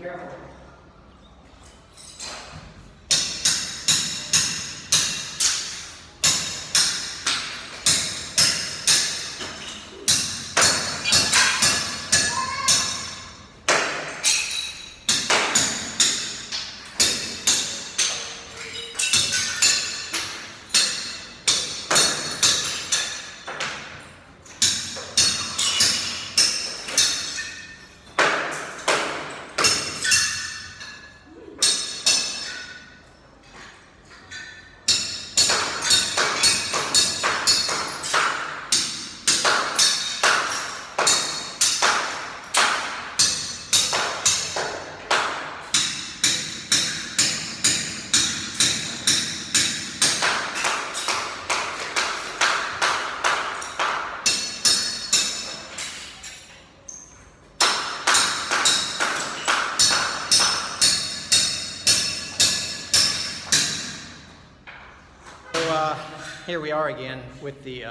careful. Here we are again with the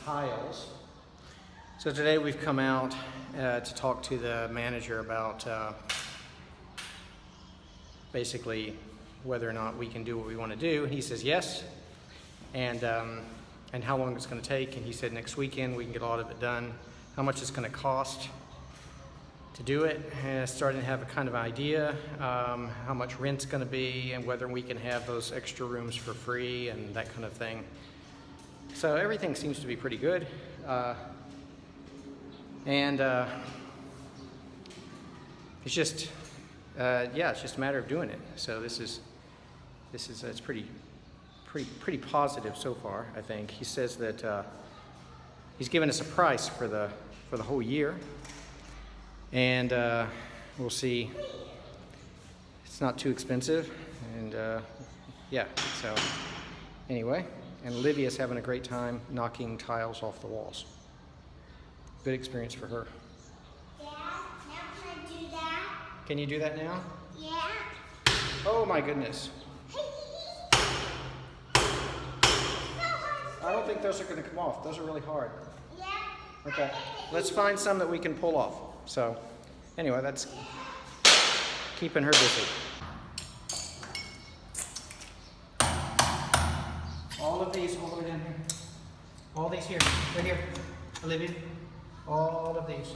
tiles. So today we've come out to talk to the manager about basically whether or not we can do what we want to do. And he says yes, and how long it's going to take. And he said next weekend we can get a lot of it done. How much it's going to cost to do it, and starting to have a kind of idea how much rent's going to be and whether we can have those extra rooms for free and that kind of thing. So everything seems to be pretty good, and it's just it's just a matter of doing it. So this is it's pretty positive so far. I think he says that he's given us a price for the whole year. And we'll see. It's not too expensive, and yeah, so anyway, and Olivia's having a great time knocking tiles off the walls. Good experience for her. Dad, now can I do that? Can you do that now? Yeah. Oh my goodness. I don't think those are going to come off. Those are really hard. Yeah. Okay, let's find some that we can pull off. So, anyway, that's keeping her busy. All of these all the way down here. All these here, right here, Olivia. All of these.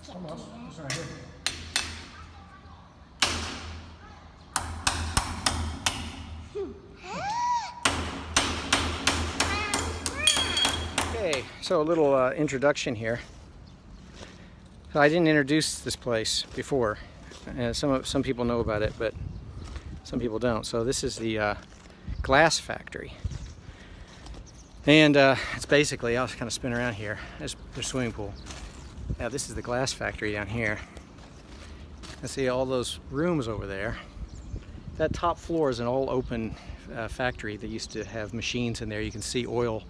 Almost. It's right here. Okay, so a little introduction here. So I didn't introduce this place before. Some people know about it, but some people don't. So this is the glass factory. And it's basically, I'll kind of spin around here. There's the swimming pool. Now this is the glass factory down here. I see all those rooms over there. That top floor is an all open factory that used to have machines in there. You can see oil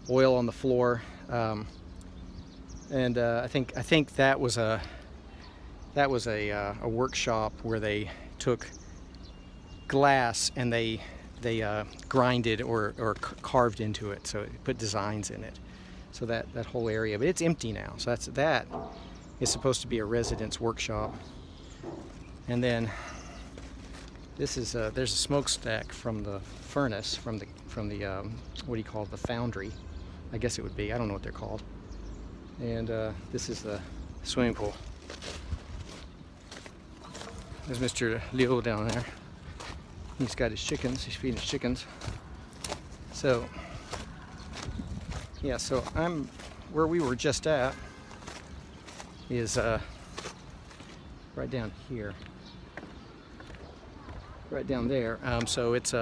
on the floor, and I think that was a workshop where they took glass and they grinded or carved into it, so it put designs in it. So that whole area, but it's empty now. So that is supposed to be a residence workshop. And then this is there's a smokestack from the furnace from the what do you call it, the foundry, I guess it would be. I don't know what they're called. And this is the swimming pool. There's Mr. Leo down there. He's got his chickens. He's feeding his chickens. So. Yeah, so where we were just at is right down here, right down there. So it's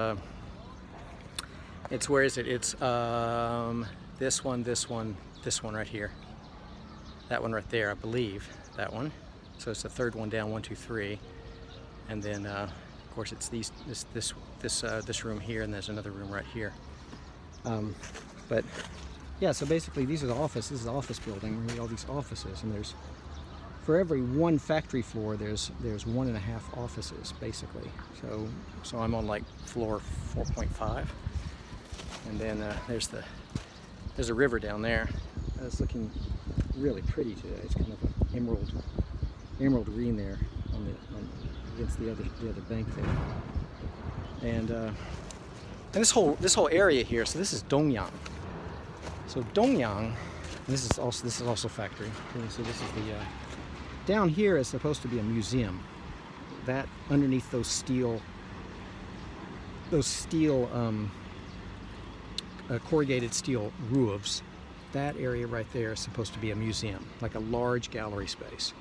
where is it? It's this one right here, that one right there, I believe, that one. So it's the third one down, 1, 2, 3, And then of course it's this room here, and there's another room right here. But yeah, so basically these are the offices. This is the office building where you have all these offices, and there's, for every one factory floor, there's 1.5 offices basically. So I'm on like floor 4.5, and then there's a river down there. It's looking really pretty today. It's kind of an emerald green there against the other bank there. And this whole area here. So this is Dongyang. So Dongyang, this is also factory. Okay, so this is the down here is supposed to be a museum. That underneath those steel corrugated steel roofs, that area right there is supposed to be a museum, like a large gallery space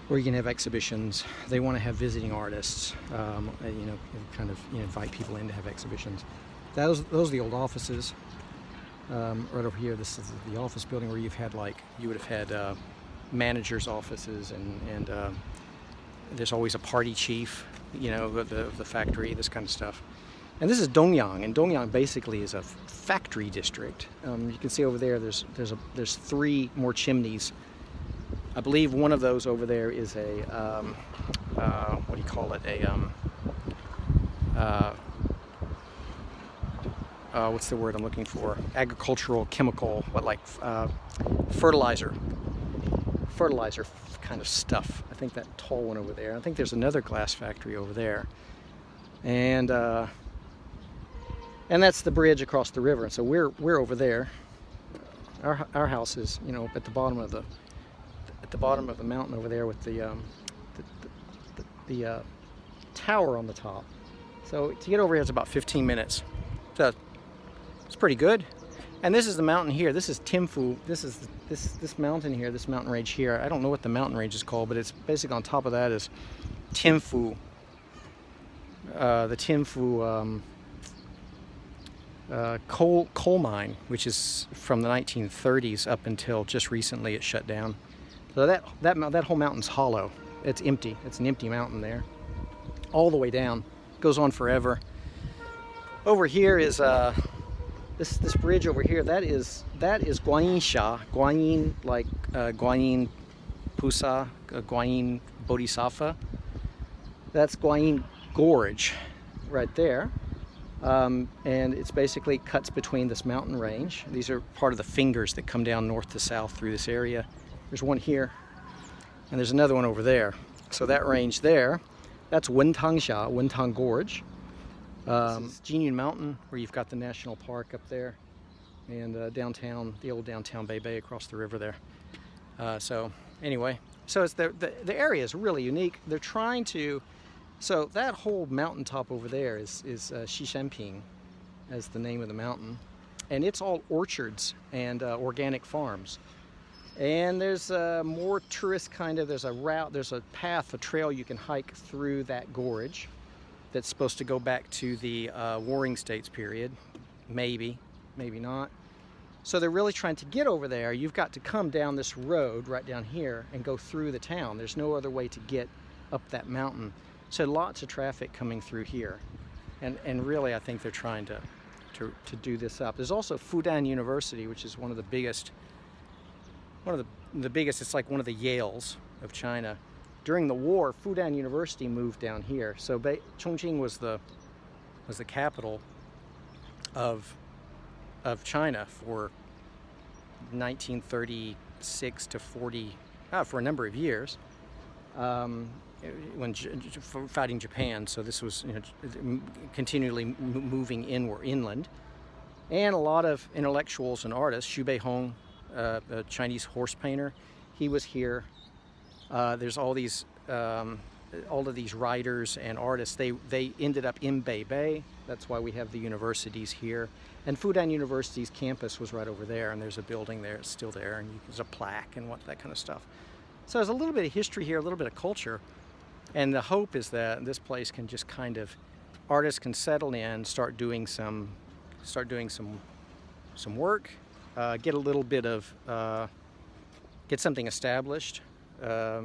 where you can have exhibitions. They want to have visiting artists, kind of invite people in to have exhibitions. Those are the old offices. Right over here, this is the office building where you would have had managers' offices, and there's always a party chief, of the factory, this kind of stuff. And this is Dongyang, and Dongyang basically is a factory district. You can see over there, there's 3 more chimneys. I believe one of those over there is a what do you call it? What's the word I'm looking for? Agricultural, chemical, fertilizer kind of stuff. I think that tall one over there. I think there's another glass factory over there, and that's the bridge across the river. And so we're over there. Our house is at the bottom of the mountain over there with the tower on the top. So to get over here is about 15 minutes. So it's pretty good. And this is the mountain here. This is Timfu. This is this mountain here, this mountain range here. I don't know what the mountain range is called, but it's basically on top of that is Timfu. The Timfu coal mine, which is from the 1930s up until just recently it shut down. So that whole mountain's hollow. It's empty. It's an empty mountain there, all the way down. Goes on forever. Over here is this bridge over here. That is Guanyin Sha. Guanyin, like Guanyin Pusa, Guanyin Bodhisattva. That's Guanyin Gorge, right there. And it's basically cuts between this mountain range. These are part of the fingers that come down north to south through this area. There's one here, and there's another one over there. So that range there, that's Wentangsha, Wentang Gorge. This is Jinyun Mountain, where you've got the national park up there, and downtown, the old downtown Beibei across the river there. So anyway, so it's the area is really unique. They're trying to, so that whole mountaintop over there is Xishanping, as the name of the mountain, and it's all orchards and organic farms. And there's more tourist there's a route, there's a path, a trail you can hike through that gorge that's supposed to go back to the Warring States period. Maybe not. So they're really trying to get over there. You've got to come down this road right down here and go through the town. There's no other way to get up that mountain. So lots of traffic coming through here. And really I think they're trying to do this up. There's also Fudan University, which is one of the biggest, it's like one of the Yales of China. During the war, Fudan University moved down here. So Chongqing was the capital of China for 1936 to 40, for a number of years, when fighting Japan. So this was continually moving inland, and a lot of intellectuals and artists. Xu Beihong, a Chinese horse painter, he was here. There's all of these writers and artists. They ended up in Beibei. That's why we have the universities here. And Fudan University's campus was right over there, and there's a building there. It's still there, and there's a plaque and that kind of stuff. So there's a little bit of history here, a little bit of culture, and the hope is that this place can just artists can settle in, start doing some work, get a little bit of get something established.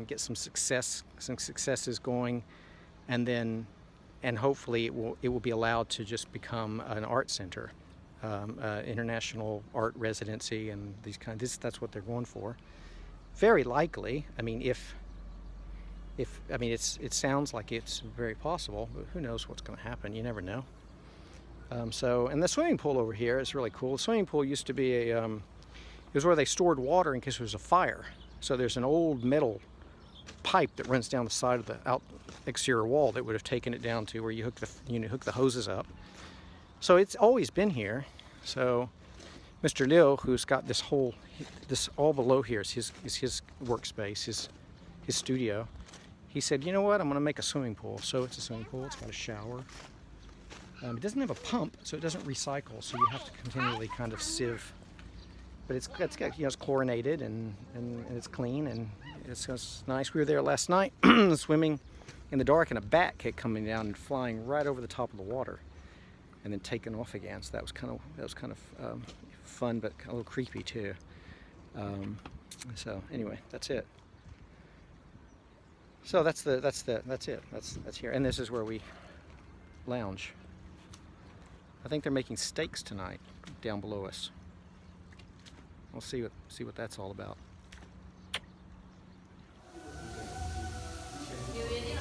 Get some successes going, and hopefully it will be allowed to just become an art center, international art residency, and that's what they're going for. Very likely. I mean, it sounds like it's very possible, but who knows what's going to happen? You never know. And the swimming pool over here is really cool. The swimming pool used to be it was where they stored water in case there was a fire. So there's an old metal pipe that runs down the side of the exterior wall that would have taken it down to where you hook the hoses up. So it's always been here. So Mr. Liu, who's got this all below here is his workspace, his studio. He said, you know what, I'm going to make a swimming pool. So it's a swimming pool. It's got a shower. It doesn't have a pump, so it doesn't recycle. So you have to continually kind of sieve. But it's chlorinated and it's clean and it's nice. We were there last night swimming in the dark, and a bat kept coming down and flying right over the top of the water, and then taking off again. So that was kind of fun, but a little creepy too. So anyway, that's it. So that's it. That's here, and this is where we lounge. I think they're making steaks tonight down below us. We'll see what that's all about. You ready?